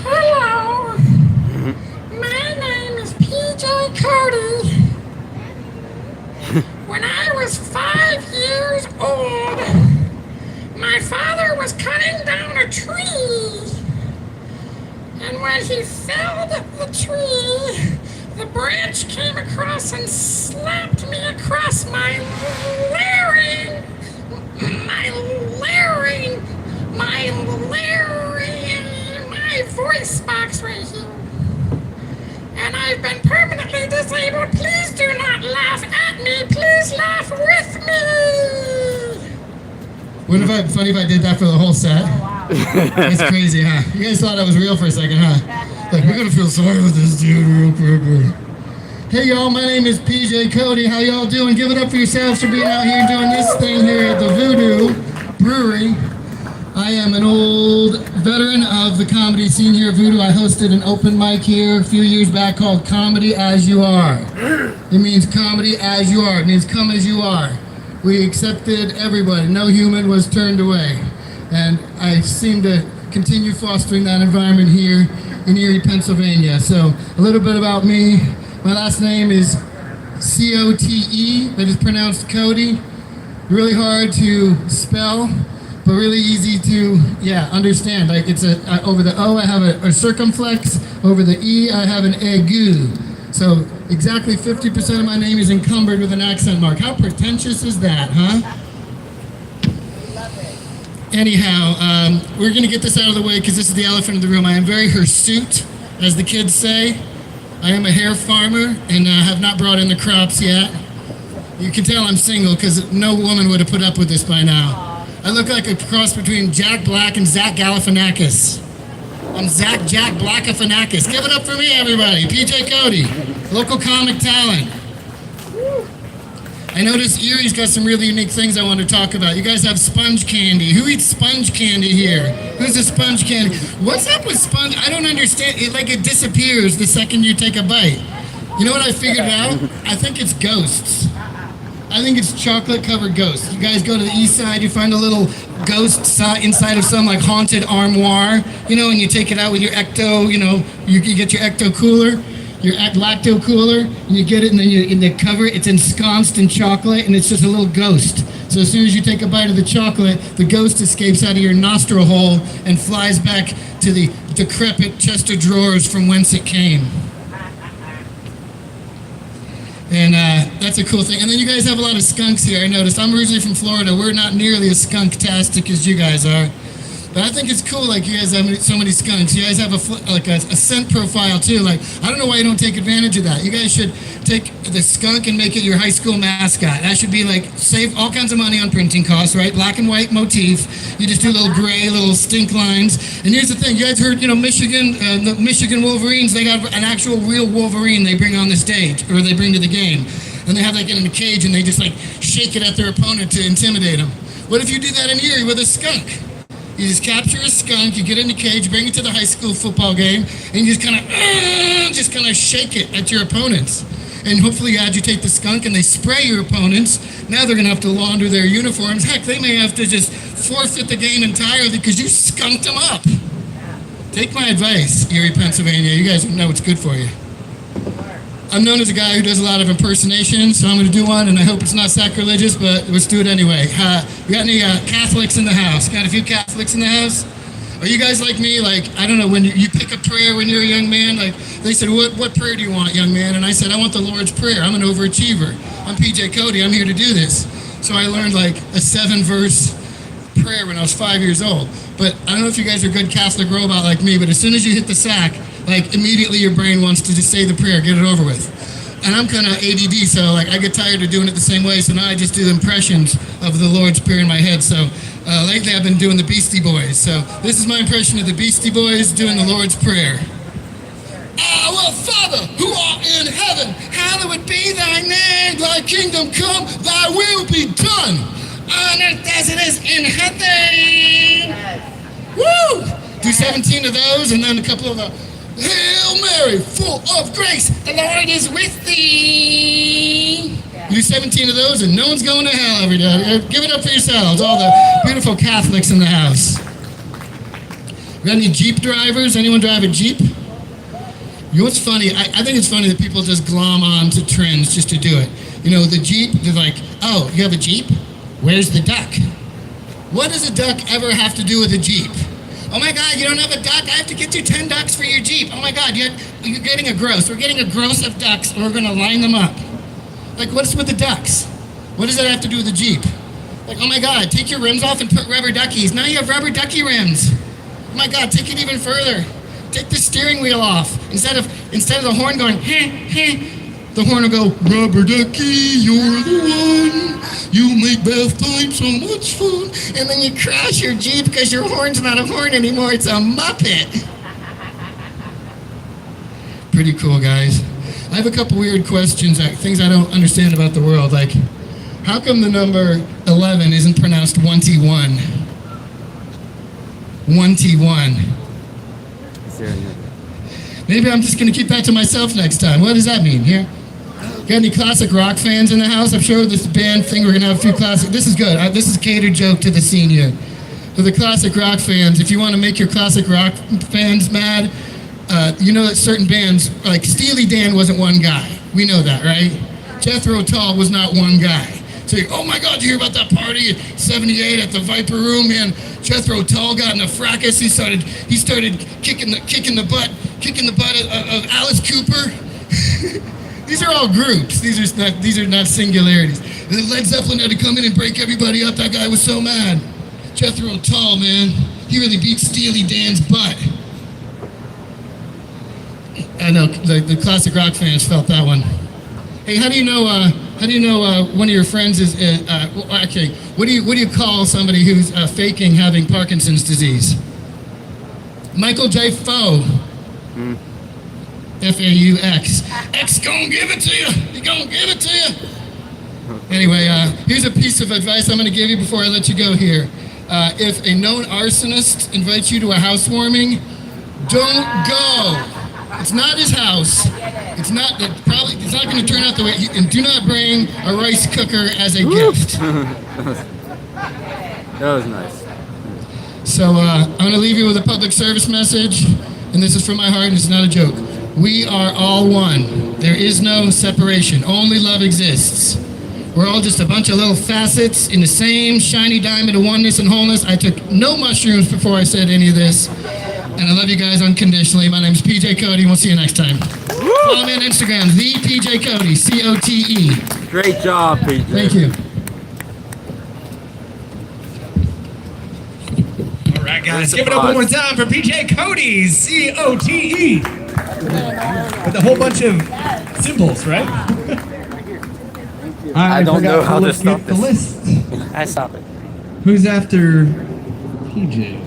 Hello, my name is PJ Cote. When I was 5 years old, my father was cutting down a tree. And when he felled the tree, the branch came across and slapped me across my larynx. My voice box right here. And I've been permanently disabled. Please do not laugh at me. Please laugh with me. Wouldn't it be funny if I did that for the whole set? Oh, wow. That's crazy, huh? You guys thought that was real for a second, huh? Like, we're gonna feel sorry for this dude real quick. Hey y'all, my name is PJ Cote. How y'all doing? Give it up for yourselves for being out here doing this thing here at the Voodoo Brewery. I am an old veteran of the comedy scene here at Voodoo. I hosted an open mic here a few years back called Comedy As You Are. It means comedy as you are. It means come as you are. We accepted everybody. No human was turned away. And I seem to continue fostering that environment here in Erie, Pennsylvania. So a little bit about me. My last name is C-O-T-E, but it's pronounced Cody. Really hard to spell, but really easy to, understand. Like it's over the O, I have a circumflex. Over the E, I have an egu. So exactly 50% of my name is encumbered with an accent mark. How pretentious is that, huh? Anyhow, we're gonna get this out of the way because this is the elephant in the room. I am very hirsute, as the kids say. I am a hair farmer and have not brought in the crops yet. You can tell I'm single because no woman would have put up with this by now. I look like a cross between Jack Black and Zach Galifianakis. I'm Zach Jack Blackifanakis. Give it up for me, everybody. PJ Cote, local comic talent. I noticed Erie's got some really unique things I want to talk about. You guys have sponge candy. Who eats sponge candy here? Who's a sponge candy? What's up with sponge? I don't understand. It disappears the second you take a bite. You know what I figured out? I think it's ghosts. I think it's chocolate-covered ghosts. You guys go to the east side, you find a little ghost inside of some like haunted armoire, and you take it out with your ecto, you get your ecto cooler. Your lacto cooler, and you get it, and then in the cover, it's ensconced in chocolate, and it's just a little ghost. So as soon as you take a bite of the chocolate, the ghost escapes out of your nostril hole and flies back to the decrepit chest of drawers from whence it came. And that's a cool thing. And then you guys have a lot of skunks here, I noticed. I'm originally from Florida. We're not nearly as skunk-tastic as you guys are. But I think it's cool, like, you guys have so many skunks. You guys have a scent profile, too. Like, I don't know why you don't take advantage of that. You guys should take the skunk and make it your high school mascot. That should be, like, save all kinds of money on printing costs, right? Black and white motif. You just do little gray, little stink lines. And here's the thing. You guys heard, Michigan, the Michigan Wolverines, they got an actual real Wolverine they bring on the stage, or they bring to the game. And they have, like, it in a cage, and they just, like, shake it at their opponent to intimidate them. What if you do that in Erie with a skunk? You just capture a skunk, you get in the cage, bring it to the high school football game, and you just kind of shake it at your opponents. And hopefully you agitate the skunk and they spray your opponents. Now they're going to have to launder their uniforms. Heck, they may have to just forfeit the game entirely because you skunked them up. Take my advice, Erie, Pennsylvania. You guys know what's good for you. I'm known as a guy who does a lot of impersonations, so I'm going to do one, and I hope it's not sacrilegious, but let's do it anyway. We got any Catholics in the house? Got a few Catholics in the house? Are you guys like me? Like, I don't know, when you pick a prayer when you're a young man, like, they said, what prayer do you want, young man? And I said, I want the Lord's Prayer. I'm an overachiever. I'm PJ Cote. I'm here to do this. So I learned, like, a 7-verse prayer when I was 5 years old. But I don't know if you guys are a good Catholic robot like me, but as soon as you hit the sack, like, immediately your brain wants to just say the prayer, get it over with. And I'm kind of ADD, so, like, I get tired of doing it the same way, so now I just do impressions of the Lord's Prayer in my head. So lately I've been doing the Beastie Boys. So this is my impression of the Beastie Boys doing the Lord's Prayer. Our Father, who art in heaven, hallowed be thy name, thy kingdom come, thy will be done, on earth as it is in heaven. Woo! Do 17 of those, and then a couple of the Hail Mary, full of grace, the Lord is with thee. You do 17 of those, and no one's going to hell every day. Give it up for yourselves, all the beautiful Catholics in the house. We got any Jeep drivers? Anyone drive a Jeep? You know what's funny? I think it's funny that people just glom on to trends just to do it. You know, the Jeep, they're like, oh, you have a Jeep? Where's the duck? What does a duck ever have to do with a Jeep? Oh my God, you don't have a duck? I have to get you 10 ducks for your Jeep. Oh my God, you're getting a gross. We're getting a gross of ducks, and we're gonna line them up. Like, what's with the ducks? What does that have to do with the Jeep? Like, oh my God, take your rims off and put rubber duckies. Now you have rubber ducky rims. Oh my God, take it even further. Take the steering wheel off. Instead of the horn going, heh, heh, the horn will go, rubber ducky, you're the one. You make bath time so much fun. And then you crash your Jeep because your horn's not a horn anymore, it's a Muppet. Pretty cool, guys. I have a couple weird questions, things I don't understand about the world. Like, how come the number 11 isn't pronounced 1T1? 1T1. Maybe I'm just going to keep that to myself next time. What does that mean here? Got any classic rock fans in the house? I'm sure this band thing, we're going to have a few classic. This is good. This is a catered joke to the senior. For the classic rock fans, if you want to make your classic rock fans mad, you know that certain bands, like Steely Dan wasn't one guy. We know that, right? Jethro Tull was not one guy. So, oh my God, did you hear about that party at 78 at the Viper Room? Man, Jethro Tull got in a fracas. He started kicking the butt of Alice Cooper. These are all groups. These are not singularities. And then Led Zeppelin had to come in and break everybody up. That guy was so mad. Jethro Tull, man, he really beat Steely Dan's butt. I know the classic rock fans felt that one. Hey, how do you know one of your friends is? Actually, what do you call somebody who's faking having Parkinson's disease? Michael J. Foe. F-A-U-X. X gonna give it to you. He gonna give it to you. Anyway, here's a piece of advice I'm gonna give you before I let you go here. If a known arsonist invites you to a housewarming, don't go. It's not his house. It's not going to turn out the way. And do not bring a rice cooker as a gift. That was nice. So I'm going to leave you with a public service message, and this is from my heart, and it's not a joke. We are all one. There is no separation. Only love exists. We're all just a bunch of little facets in the same shiny diamond of oneness and wholeness. I took no mushrooms before I said any of this. And I love you guys unconditionally. My name is PJ Cote, and we'll see you next time. Woo! Follow me on Instagram, the PJ Cote, C-O-T-E. Great job, PJ. Thank you. All right, guys, give it up one more time for PJ Cote, C-O-T-E. With a whole bunch of symbols, right? I don't know how to stop the this. list. I stop it. Who's after PJ?